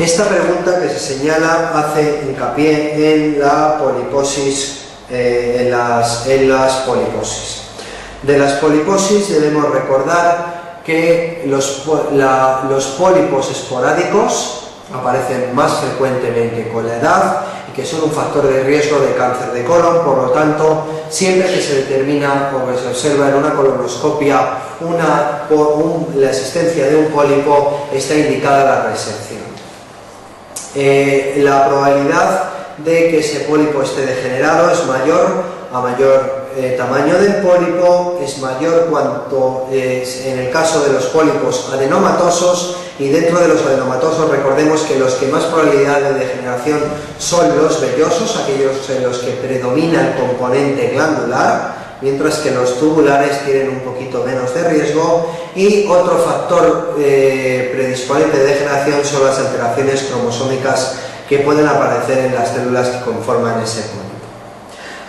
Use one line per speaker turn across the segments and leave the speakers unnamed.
Esta pregunta que se señala hace hincapié en la poliposis, en las poliposis. De las poliposis debemos recordar que los pólipos esporádicos aparecen más frecuentemente con la edad y que son un factor de riesgo de cáncer de colon. Por lo tanto, siempre que se determina o que se observa en una colonoscopia la existencia de un pólipo, está indicada la resección. La probabilidad de que ese pólipo esté degenerado es mayor a mayor tamaño del pólipo, es mayor cuanto en el caso de los pólipos adenomatosos, y dentro de los adenomatosos recordemos que los que más probabilidad de degeneración son los vellosos, aquellos en los que predomina el componente glandular, mientras que los tubulares tienen un poquito menos de riesgo. Y otro factor predisponente de degeneración son las alteraciones cromosómicas que pueden aparecer en las células que conforman ese pólipo.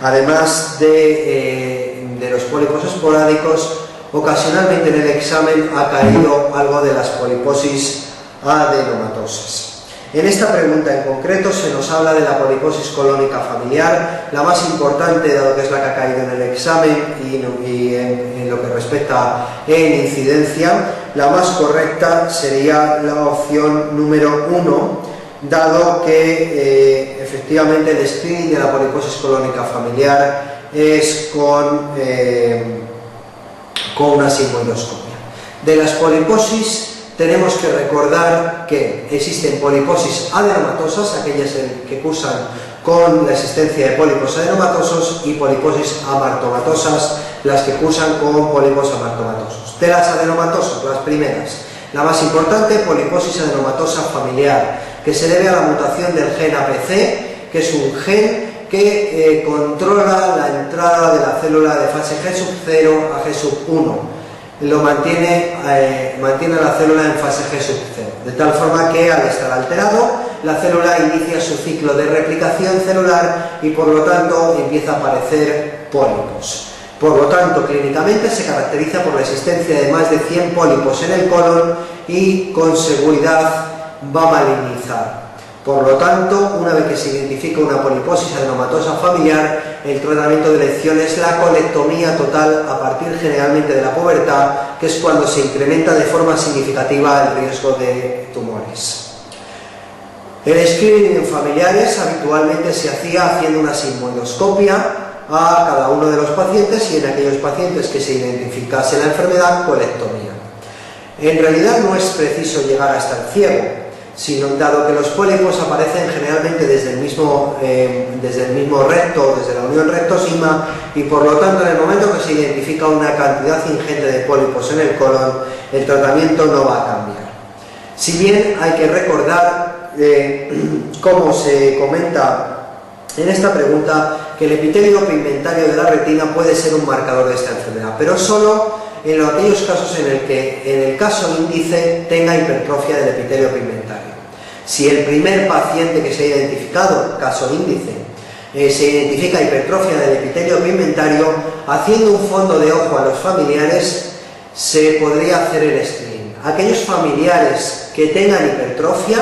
Además de los pólipos esporádicos, ocasionalmente en el examen ha caído algo de las poliposis adenomatosas. En esta pregunta en concreto se nos habla de la poliposis colónica familiar, la más importante dado que es la que ha caído en el examen y en lo que respecta en incidencia. La más correcta sería la opción número 1, dado que efectivamente el screening de la poliposis colónica familiar es con una sigmoidoscopia. De las poliposis tenemos que recordar que existen poliposis adenomatosas, aquellas que cursan con la existencia de pólipos adenomatosos, y poliposis amartomatosas, las que cursan con pólipos amartomatosos. De las adenomatosas, las primeras, la más importante, poliposis adenomatosa familiar, que se debe a la mutación del gen APC, que es un gen que controla la entrada de la célula de fase G0 a G1. Mantiene la célula en fase G0, de tal forma que al estar alterado, la célula inicia su ciclo de replicación celular y por lo tanto empieza a aparecer pólipos. Por lo tanto, clínicamente se caracteriza por la existencia de más de 100 pólipos en el colon y con seguridad va a malignizar. Por lo tanto, una vez que se identifica una poliposis adenomatosa familiar, el tratamiento de elección es la colectomía total a partir generalmente de la pubertad, que es cuando se incrementa de forma significativa el riesgo de tumores. El screening en familiares habitualmente se hacía haciendo una sigmoidoscopia a cada uno de los pacientes y en aquellos pacientes que se identificase la enfermedad, colectomía. En realidad no es preciso llegar hasta el ciego, sino dado que los pólipos aparecen generalmente desde el mismo recto, desde la unión recto-sigma, y por lo tanto en el momento que se identifica una cantidad ingente de pólipos en el colon, el tratamiento no va a cambiar. Si bien hay que recordar, como se comenta en esta pregunta, que el epitelio pigmentario de la retina puede ser un marcador de esta enfermedad, pero solo en aquellos casos en el que en el caso índice tenga hipertrofia del epitelio pigmentario. Si el primer paciente que se ha identificado, caso índice, se identifica hipertrofia del epitelio pigmentario, haciendo un fondo de ojo a los familiares, se podría hacer el screening. Aquellos familiares que tengan hipertrofia,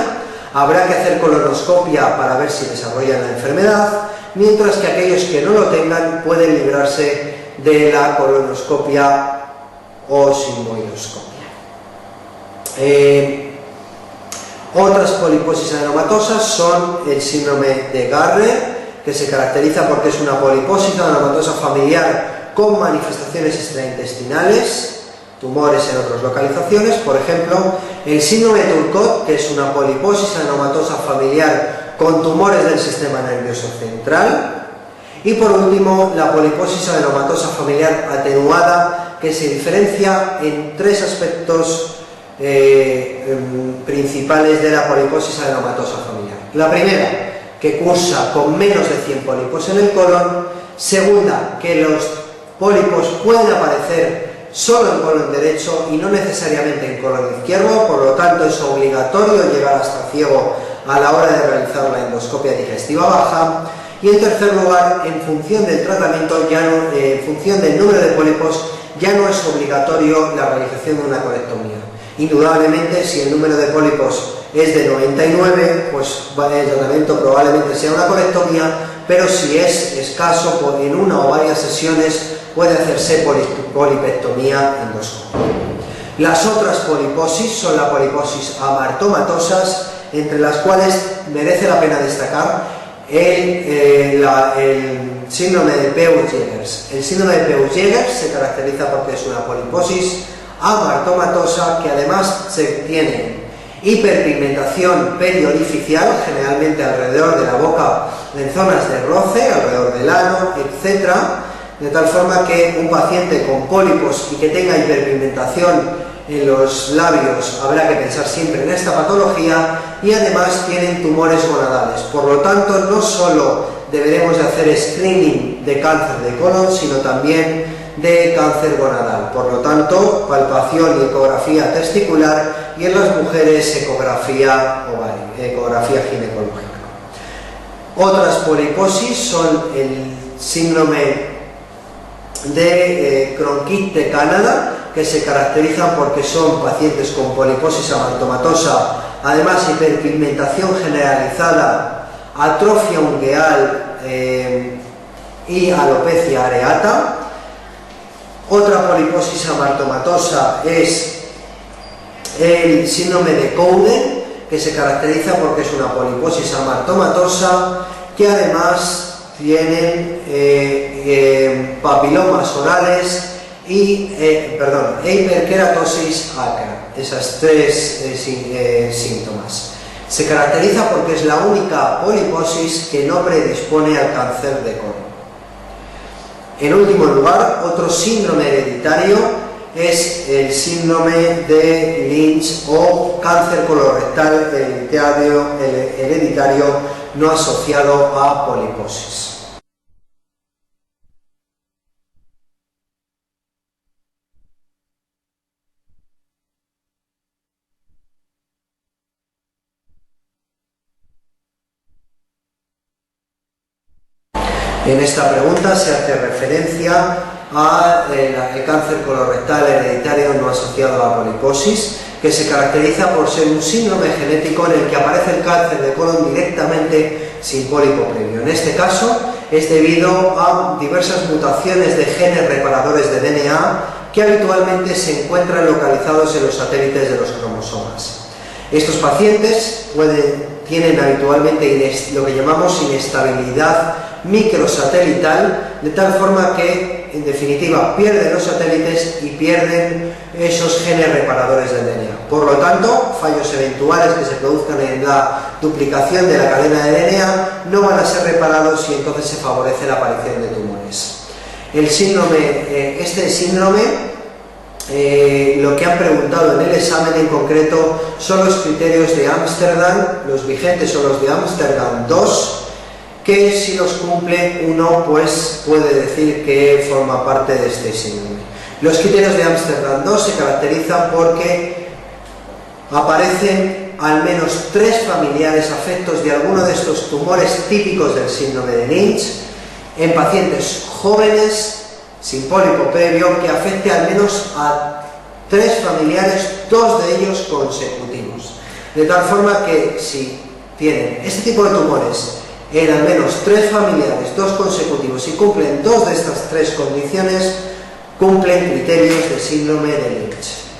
habrá que hacer colonoscopia para ver si desarrollan la enfermedad, mientras que aquellos que no lo tengan pueden librarse de la colonoscopia o sigmoidoscopia. Otras poliposis adenomatosas son el síndrome de Garner, que se caracteriza porque es una poliposis adenomatosa familiar con manifestaciones extraintestinales, tumores en otras localizaciones. Por ejemplo, el síndrome de Turcot, que es una poliposis adenomatosa familiar con tumores del sistema nervioso central. Y por último, la poliposis adenomatosa familiar atenuada, que se diferencia en tres aspectos principales de la poliposis adenomatosa familiar. La primera, que cursa con menos de 100 pólipos en el colon. Segunda, que los pólipos pueden aparecer solo en colon derecho y no necesariamente en colon izquierdo, por lo tanto es obligatorio llegar hasta ciego a la hora de realizar la endoscopia digestiva baja. Y en tercer lugar, en función del tratamiento, en función del número de pólipos, ya no es obligatorio la realización de una colectomía. Indudablemente, si el número de pólipos es de 99, pues el tratamiento probablemente sea una colectomía, pero si es escaso, en una o varias sesiones puede hacerse polipectomía endoscópica. Las otras poliposis son las poliposis amartomatosas, entre las cuales merece la pena destacar el síndrome de Peutz-Jeghers. El síndrome de Peutz-Jeghers se caracteriza porque es una poliposis amartomatosa que además tiene hiperpigmentación periorificial, generalmente alrededor de la boca, en zonas de roce, alrededor del ano, etc. De tal forma que un paciente con pólipos y que tenga hiperpigmentación en los labios, habrá que pensar siempre en esta patología, y además tienen tumores gonadales. Por lo tanto, no solo deberemos de hacer screening de cáncer de colon, sino también de cáncer gonadal. Por lo tanto, palpación y ecografía testicular, y en las mujeres ecografía ginecológica. Otras poliposis son el síndrome de Cronquist-de-Canada, que se caracterizan porque son pacientes con poliposis amartomatosa, además hiperpigmentación generalizada, atrofia ungueal y alopecia areata. Otra poliposis amartomatosa es el síndrome de Cowden, que se caracteriza porque es una poliposis amartomatosa que además tienen papilomas orales y hiperkeratosis acra. Esas tres síntomas. Se caracteriza porque es la única poliposis que no predispone al cáncer de colon. En último lugar, otro síndrome hereditario es el síndrome de Lynch o cáncer colorectal hereditario no asociado a poliposis. En esta pregunta se hace referencia al cáncer colorectal hereditario no asociado a poliposis, que se caracteriza por ser un síndrome genético en el que aparece el cáncer de colon directamente sin pólipo previo. En este caso es debido a diversas mutaciones de genes reparadores de DNA que habitualmente se encuentran localizados en los satélites de los cromosomas. Estos pacientes tienen habitualmente lo que llamamos inestabilidad microsatelital, de tal forma que en definitiva pierden los satélites y pierden esos genes reparadores del DNA. Por lo tanto, fallos eventuales que se produzcan en la duplicación de la cadena de DNA no van a ser reparados y entonces se favorece la aparición de tumores. Este síndrome, lo que han preguntado en el examen en concreto son los criterios de Ámsterdam, los vigentes son los de Ámsterdam 2, que si los cumple uno pues puede decir que forma parte de este síndrome. Los criterios de Ámsterdam 2 se caracterizan porque aparecen al menos 3 familiares afectos de alguno de estos tumores típicos del síndrome de Lynch en pacientes jóvenes sin pólipo previo, que afecte al menos a 3 familiares, 2 de ellos consecutivos. De tal forma que si tienen este tipo de tumores en al menos 3 familiares, 2 consecutivos, y cumplen 2 de estas 3 condiciones, cumplen criterios de síndrome de Lynch.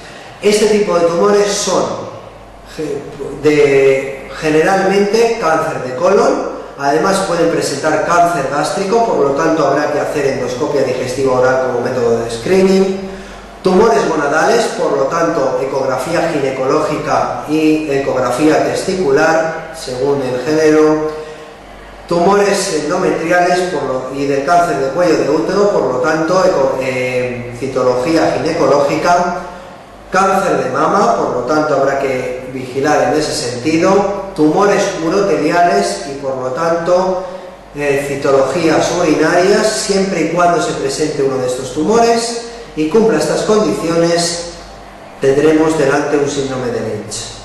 Este tipo de tumores son generalmente cáncer de colon, además pueden presentar cáncer gástrico, por lo tanto habrá que hacer endoscopia digestiva oral como método de screening, tumores gonadales, por lo tanto ecografía ginecológica y ecografía testicular, según el género, tumores endometriales y del cáncer de cuello de útero, por lo tanto citología ginecológica, cáncer de mama, por lo tanto habrá que vigilar en ese sentido, tumores uroteliales y por lo tanto citologías urinarias, siempre y cuando se presente uno de estos tumores y cumpla estas condiciones, tendremos delante un síndrome de Lynch.